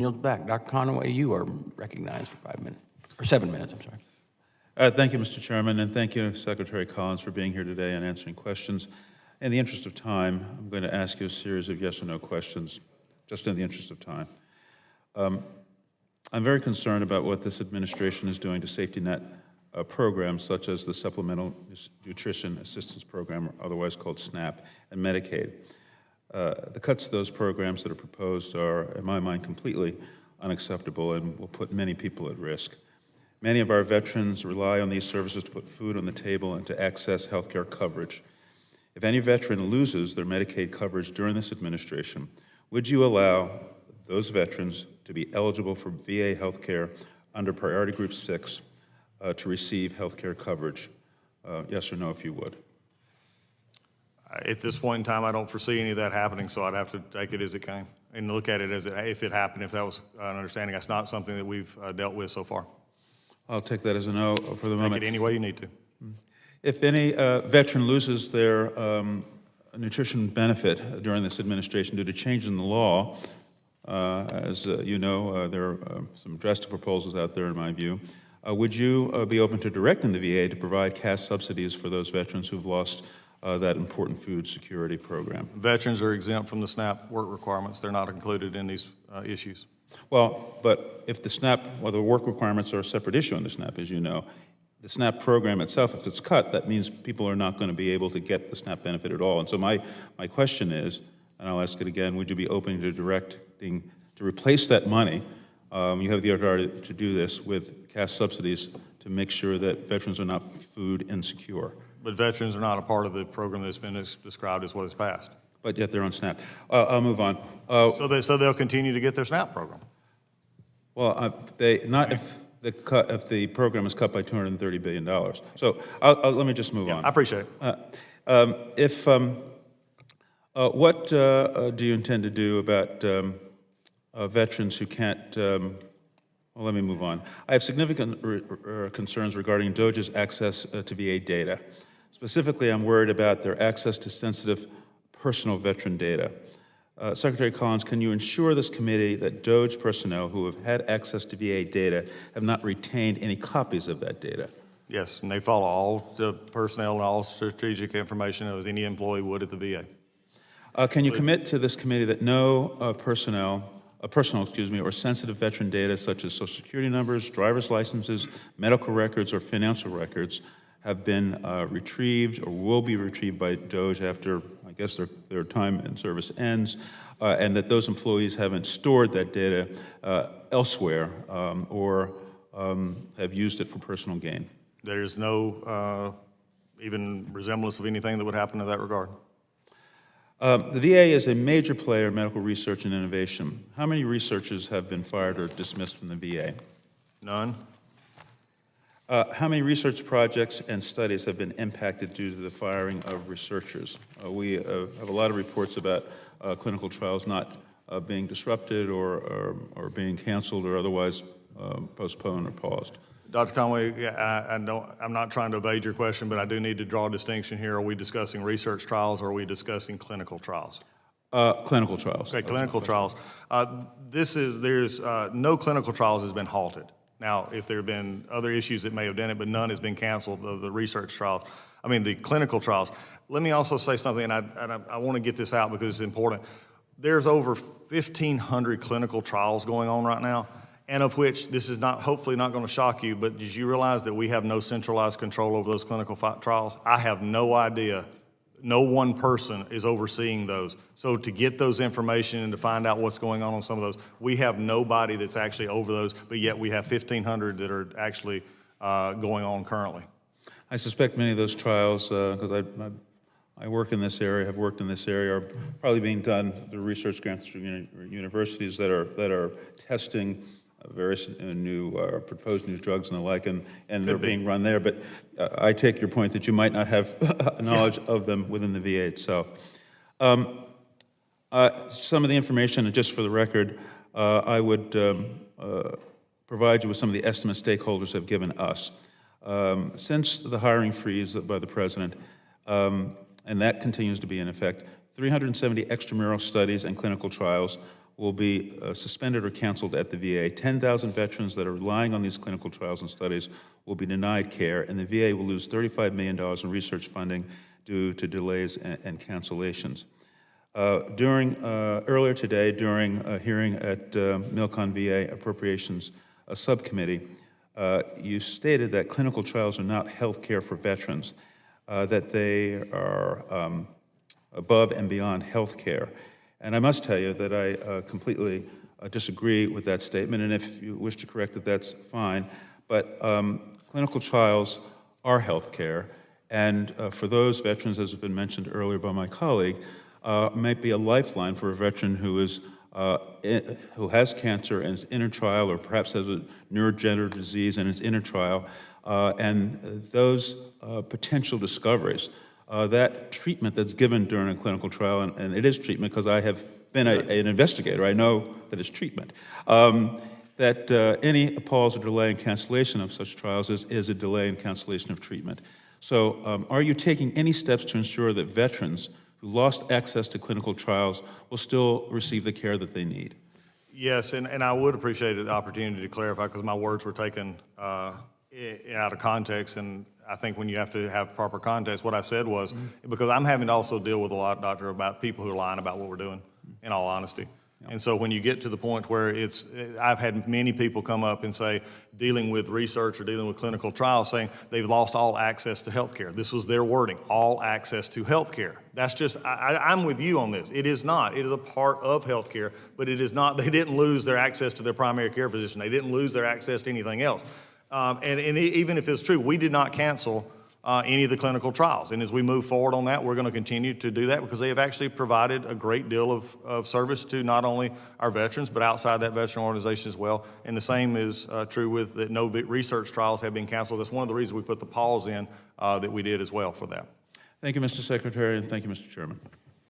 Yield back. Dr. Conaway, you are recognized for 5 minutes, or 7 minutes, I'm sorry. Thank you, Mr. Chairman, and thank you, Secretary Collins, for being here today and answering questions. In the interest of time, I'm going to ask you a series of yes or no questions, just in the interest of time. I'm very concerned about what this administration is doing to safety net programs such as the Supplemental Nutrition Assistance Program, otherwise called SNAP, and Medicaid. The cuts to those programs that are proposed are, in my mind, completely unacceptable and will put many people at risk. Many of our veterans rely on these services to put food on the table and to access health care coverage. If any veteran loses their Medicaid coverage during this administration, would you allow those veterans to be eligible for VA health care under Priority Group 6 to receive health care coverage? Yes or no, if you would. At this point in time, I don't foresee any of that happening, so I'd have to take it as it came and look at it as if it happened, if that was an understanding. That's not something that we've dealt with so far. I'll take that as a no for the moment. Take it any way you need to. If any veteran loses their nutrition benefit during this administration due to change in the law, as you know, there are some drastic proposals out there in my view, would you be open to directing the VA to provide cash subsidies for those veterans who've lost that important food security program? Veterans are exempt from the SNAP work requirements. They're not included in these issues. Well, but if the SNAP, well, the work requirements are a separate issue on the SNAP, as you know. The SNAP program itself, if it's cut, that means people are not going to be able to get the SNAP benefit at all. And so my question is, and I'll ask it again, would you be open to directing to replace that money? You have the authority to do this with cash subsidies to make sure that veterans are not food insecure. But veterans are not a part of the program that's been described as what is passed. But yet they're on SNAP. I'll move on. So they'll continue to get their SNAP program. Well, if the program is cut by $230 billion. So let me just move on. I appreciate it. What do you intend to do about veterans who can't? Well, let me move on. I have significant concerns regarding DOGE's access to VA data. Specifically, I'm worried about their access to sensitive personal veteran data. Secretary Collins, can you ensure this committee that DOGE personnel who have had access to VA data have not retained any copies of that data? Yes, and they follow all the personnel and all strategic information as any employee would at the VA. Can you commit to this committee that no personal or sensitive veteran data such as Social Security numbers, driver's licenses, medical records, or financial records have been retrieved or will be retrieved by DOGE after, I guess, their time in service ends, and that those employees haven't stored that data elsewhere or have used it for personal gain? There is no even resemblance of anything that would happen in that regard. The VA is a major player in medical research and innovation. How many researchers have been fired or dismissed from the VA? None. How many research projects and studies have been impacted due to the firing of researchers? We have a lot of reports about clinical trials not being disrupted or being canceled or otherwise postponed or paused. Dr. Conway, I'm not trying to evade your question, but I do need to draw a distinction here. Are we discussing research trials or are we discussing clinical trials? Clinical trials. Okay, clinical trials. There's no clinical trials has been halted. Now, if there have been other issues that may have done it, but none has been canceled of the research trials. I mean, the clinical trials. Let me also say something, and I want to get this out because it's important. There's over 1,500 clinical trials going on right now, and of which this is hopefully not going to shock you, but did you realize that we have no centralized control over those clinical trials? I have no idea. No one person is overseeing those. So to get those information and to find out what's going on some of those, we have nobody that's actually over those, but yet we have 1,500 that are actually going on currently. I suspect many of those trials, because I work in this area, have worked in this area, are probably being done through research grants through universities that are testing various new proposed new drugs and the like, and they're being run there. But I take your point that you might not have knowledge of them within the VA itself. Some of the information, and just for the record, I would provide you with some of the estimates stakeholders have given us. Since the hiring freeze by the president, and that continues to be in effect, 370 extramural studies and clinical trials will be suspended or canceled at the VA. 10,000 veterans that are relying on these clinical trials and studies will be denied care, and the VA will lose $35 million in research funding due to delays and cancellations. Earlier today, during a hearing at Milcon VA Appropriations Subcommittee, you stated that clinical trials are not health care for veterans, that they are above and beyond health care. And I must tell you that I completely disagree with that statement, and if you wish to correct it, that's fine. But clinical trials are health care, and for those veterans, as has been mentioned earlier by my colleague, might be a lifeline for a veteran who has cancer and is in a trial, or perhaps has a neurodegenerative disease and is in a trial, and those potential discoveries, that treatment that's given during a clinical trial, and it is treatment because I have been an investigator, I know that it's treatment, that any pause or delay in cancellation of such trials is a delay in cancellation of treatment. So are you taking any steps to ensure that veterans who lost access to clinical trials will still receive the care that they need? Yes, and I would appreciate the opportunity to clarify, because my words were taken out of context, and I think when you have to have proper context, what I said was, because I'm having to also deal with a lot, Doctor, about people who are lying about what we're doing, in all honesty. And so when you get to the point where I've had many people come up and say, dealing with research or dealing with clinical trials, saying they've lost all access to health care. This was their wording, all access to health care. That's just, I'm with you on this. It is not. It is a part of health care, but it is not, they didn't lose their access to their primary care physician. They didn't lose their access to anything else. And even if it's true, we did not cancel any of the clinical trials. And as we move forward on that, we're going to continue to do that, because they have actually provided a great deal of service to not only our veterans, but outside that veteran organization as well. And the same is true with that no research trials have been canceled. That's one of the reasons we put the pause in that we did as well for that. Thank you, Mr. Secretary, and thank you, Mr. Chairman.